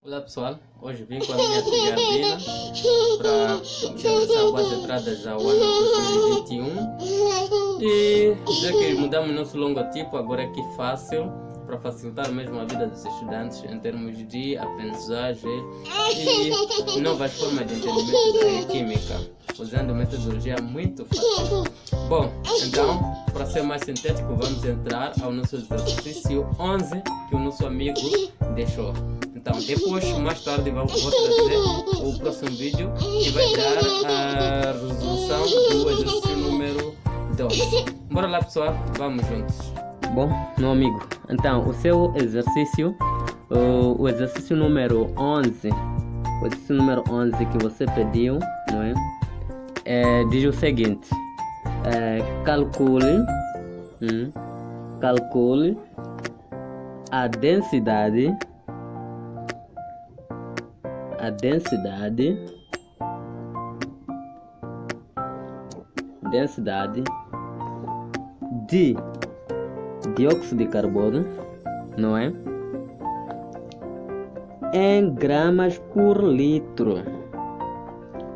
Olá pessoal, hoje vim com a minha tia Ardina para começar boas entradas ao ano 2021 e já que mudamos nosso logotipo agora aqui fácil, para facilitar mesmo a vida dos estudantes em termos de aprendizagem e novas formas de entendimento de química, usando metodologia muito fácil. Bom, então, para ser mais sintético, vamos entrar ao nosso exercício 11 que o nosso amigo deixou. Então, depois, mais tarde, vou trazer o próximo vídeo que vai dar a resolução do exercício número 12. Bora lá, pessoal, vamos juntos. Bom, meu amigo, então, o seu exercício, o exercício número 11, o exercício número 11 que você pediu, não é? Diz o seguinte, calcule a densidade de dióxido de carbono, não é? Em gramas por litro.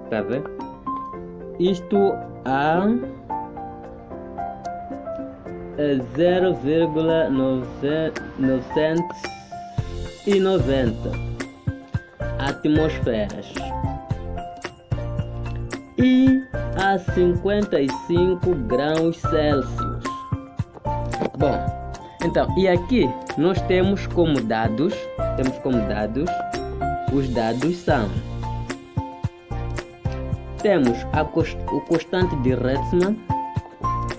Tá vendo? Isto a 0,990 atmosferas e a 55 graus Celsius. Bom, então, e aqui nós temos como dados, os dados são, temos o constante de Redsman,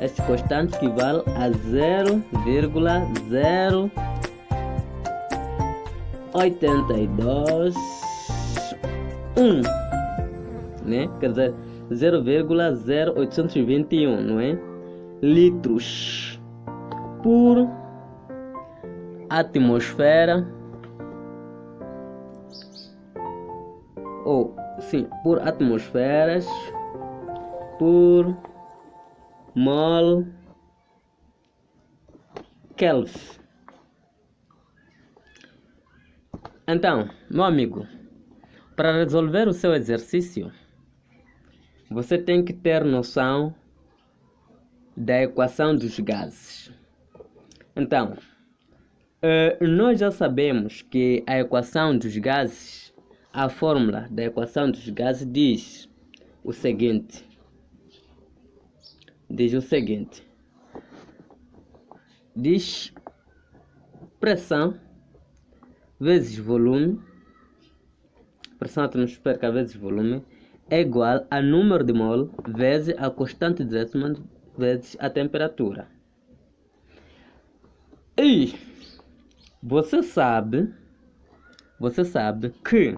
esse constante equivale a 0,0821, né? Quer dizer, 0,0821, não é? Litros por atmosfera, por atmosferas por mol Kelvin. Então, meu amigo, para resolver o seu exercício, você tem que ter noção da equação dos gases. Então, nós já sabemos que a equação dos gases, a fórmula da equação dos gases diz o seguinte, diz pressão vezes volume, pressão atmosférica vezes volume, é igual a número de mol vezes a constante de Redsman vezes a temperatura. E você sabe que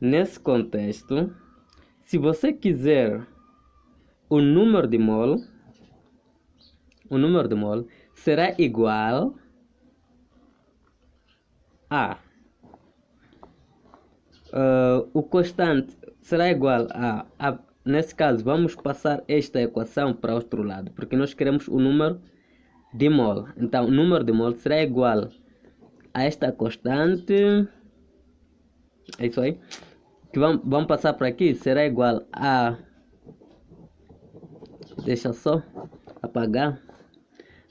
nesse contexto, se você quiser o número de mol será igual a o constante será igual a nesse caso vamos passar esta equação para outro lado, porque nós queremos o número de mol. Então o número de mol será igual a esta constante, é isso aí, que vamos passar para aqui, será igual a, deixa só apagar.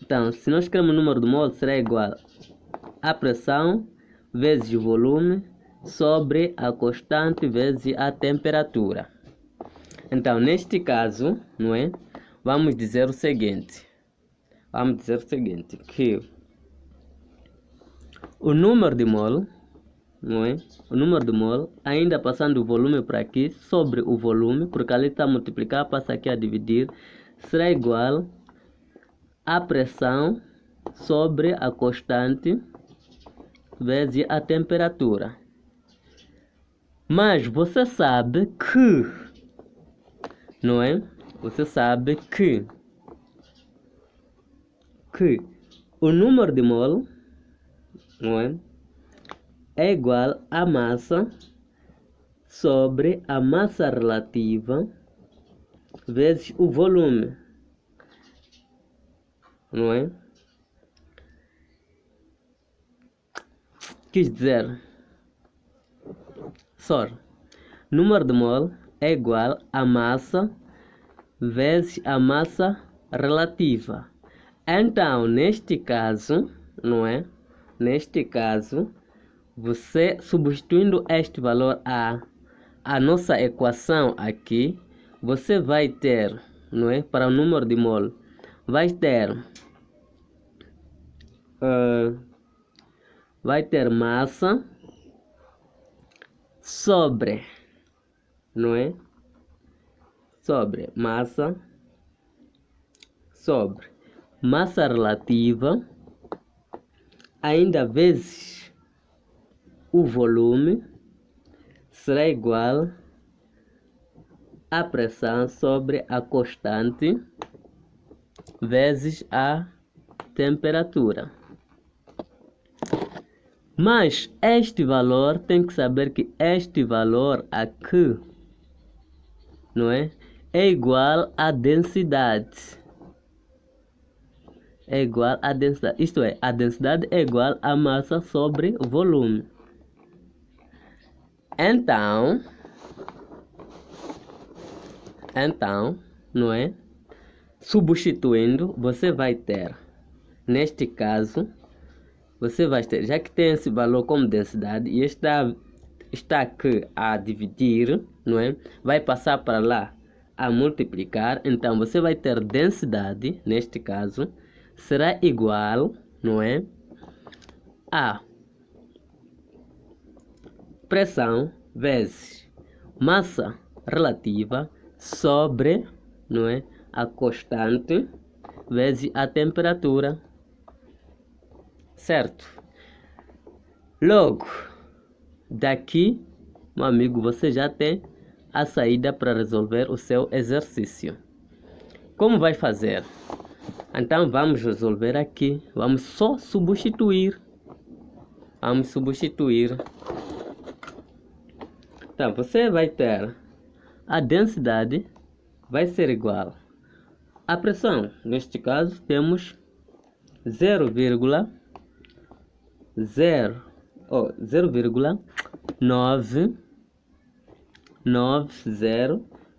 Então, se nós queremos o número de mol, será igual a pressão vezes o volume sobre a constante vezes a temperatura. Então, neste caso, não é? Vamos dizer o seguinte, que o número de mol, não é? O número de mol, ainda passando o volume para aqui, sobre o volume, porque ali está a multiplicar, passa aqui a dividir, será igual a pressão sobre a constante vezes a temperatura. Mas você sabe que, não é? Você sabe que o número de mol, não é igual a massa sobre a massa relativa vezes o volume, não é? Quis dizer, Só, número de mol é igual a massa vezes a massa relativa. Então, neste caso, não é? Neste caso, você substituindo este valor a nossa equação aqui, você vai ter, não é? Para o número de mol, vai ter massa sobre, não é? Sobre massa sobre massa relativa, ainda vezes o volume, será igual a pressão sobre a constante vezes a temperatura. Mas este valor, tem que saber que este valor aqui, não é? É igual à densidade. É igual à densidade. Isto é, a densidade é igual a massa sobre volume. Então, não é? Substituindo, você vai ter, neste caso, você vai ter, já que tem esse valor como densidade e está aqui a dividir, não é? Vai passar para lá a multiplicar, então você vai ter densidade, neste caso, será igual, não é? A pressão vezes massa relativa sobre, não é? A constante vezes a temperatura. Certo? Logo, daqui, meu amigo, você já tem a saída para resolver o seu exercício. Como vai fazer? Então, vamos resolver aqui. Vamos só substituir. Vamos substituir. Então, você vai ter a densidade vai ser igual à pressão. Neste caso, temos 0,90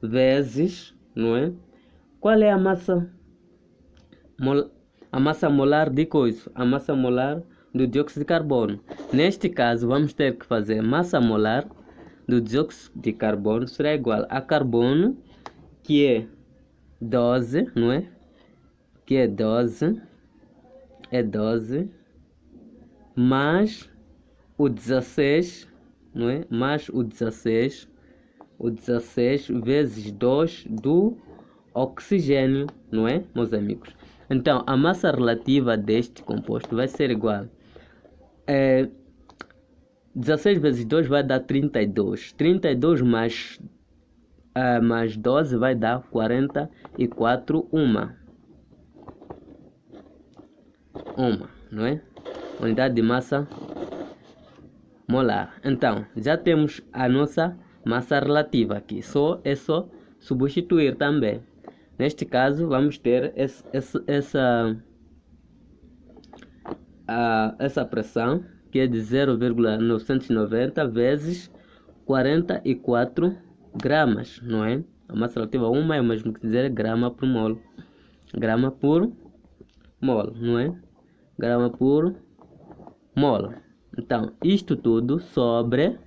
vezes, não é? Qual é a massa molar de coisa? A massa molar do dióxido de carbono. Neste caso, vamos ter que fazer massa molar do dióxido de carbono será igual a carbono, que é 12, não é? Que é 12, mais o 16, não é? Mais o 16 vezes 2 do oxigênio, não é, meus amigos? Então, a massa relativa deste composto vai ser igual 16 vezes 2 vai dar 32. 32 mais 12 vai dar 44, uma, não é? Unidade de massa molar. Então, já temos a nossa massa relativa aqui. É só substituir também. Neste caso, vamos ter essa pressão, que é de 0,990 vezes 44 gramas, não é? A massa relativa a 1 é o mesmo que dizer grama por mol. Grama por mol, não é? Grama por mol. Então, isto tudo sobre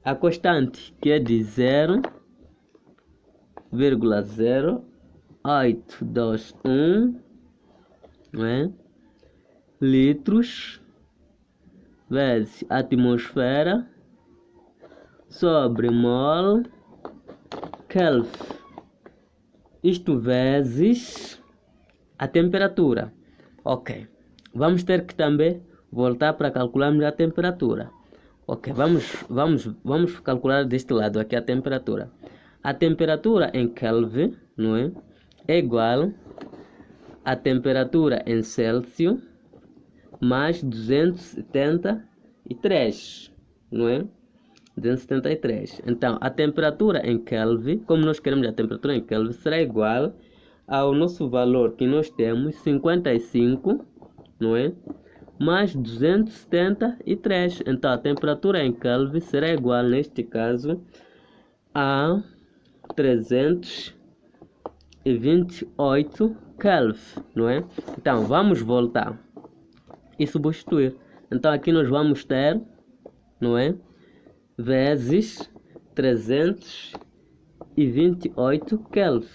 a constante, que é de 0,0821, não é? Litros vezes atmosfera sobre mol Kelvin. Isto vezes a temperatura. Ok. Vamos ter que também voltar para calcularmos a temperatura. Ok, vamos calcular deste lado aqui a temperatura. A temperatura em Kelvin, não é? É igual a temperatura em Celsius mais 273, não é? 273. Então, a temperatura em Kelvin, como nós queremos a temperatura em Kelvin, será igual ao nosso valor que nós temos, 55, não é? mais 273. Então, a temperatura em Kelvin será igual, neste caso, a 328 Kelvin, não é? Então, vamos voltar e substituir. Então, aqui nós vamos ter, não é? Vezes 328 Kelvin.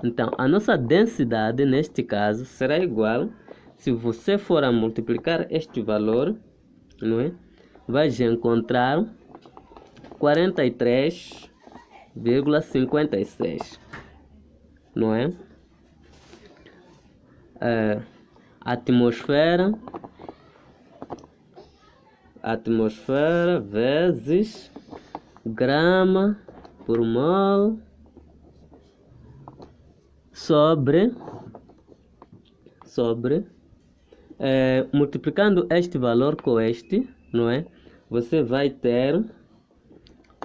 Então, a nossa densidade, neste caso, será igual, se você for a multiplicar este valor, não é? Vai encontrar 43,56, não é? Atmosfera vezes grama por mol sobre multiplicando este valor com este, não é? Você vai ter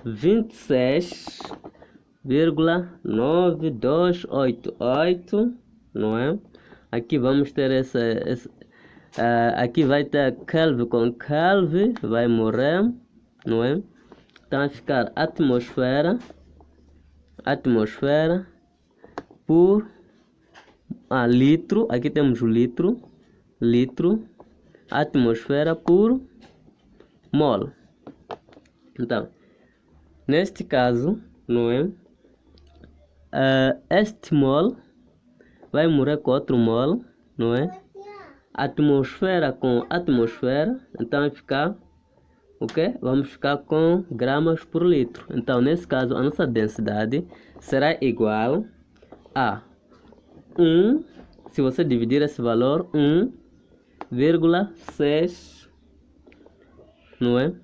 26,9288, não é? Aqui vamos ter aqui vai ter Kelvin com Kelvin, vai morrer, não é? Então vai ficar atmosfera por litro, aqui temos o litro, atmosfera por mol. Então, neste caso, não é? Este mol vai morrer com outro mol, não é? Atmosfera com atmosfera, então vai ficar o quê? Vamos ficar com gramas por litro. Então, nesse caso, a nossa densidade será igual a 1, se você dividir esse valor, 1,6, não é?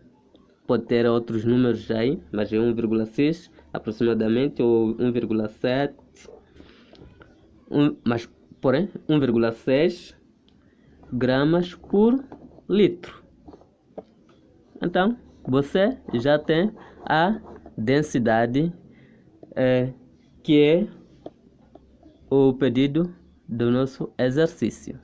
Pode ter outros números aí, mas é 1,6 aproximadamente, ou 1,7, mas porém 1,6 gramas por litro. Então, você já tem a densidade que é o pedido do nosso exercício.